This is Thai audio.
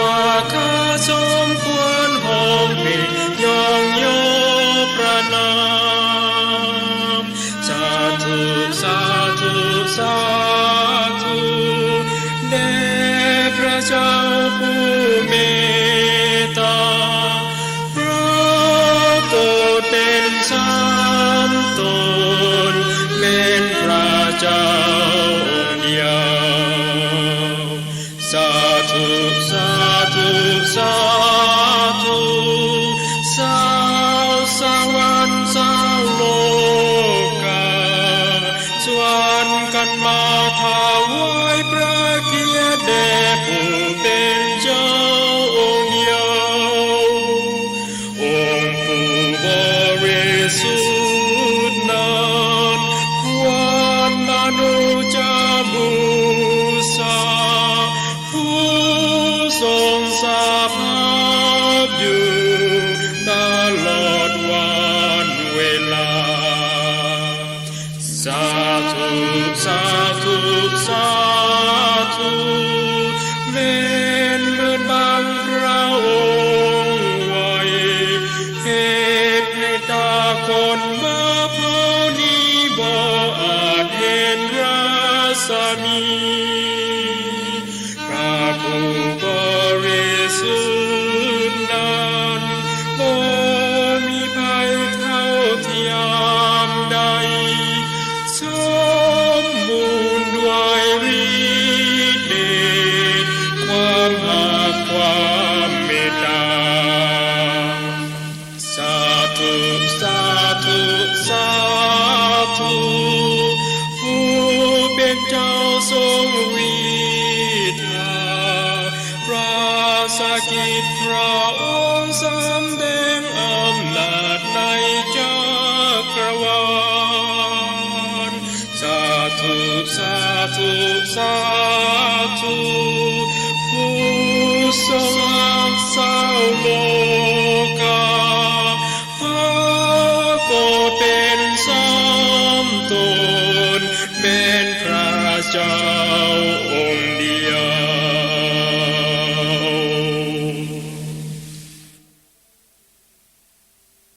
ว่าข้าสมควรห้องเพลงยองโยประนามสาธุสาธุสาธุแด่พระเจ้าผู้เมตตาพระโกรธเป็นสามตนเป็นพระเจ้าเดียวสาธุสาธุสาธุสาวสวรรค์สาวโลกาสวรรค์กันมาถวายพระเกียรติแด่ผู้เป็นเจ้าองค์เดียวองค์ผู้บริสุทธิ์นั้นควรมนุษย์บูชาผู้ทรงสภาพอยู่ตลอดวันเวลาสาธุสาธุสาธุเว้นเมื่อบางพระองค์ไว้เหตุให้ตาคนมาพอนี้บ่อาจเห็นรัศมีพระผู้บริสุทธิ์นั้นบ่มีภัยเท่าเทียมใดสมบูรณ์ด้วยฤทธิ์เดชความรักความเมตตาสาธุสาธุสาธุผู้เป็นเจ้าทรงวิทยาพระสกิจพระองค์สำแดงอำนาจในจักรวาลสาธุสาธุสาธุผู้ทรงรักษาโลกาพระโกรธเป็นสามตนเป็นพระเจ้า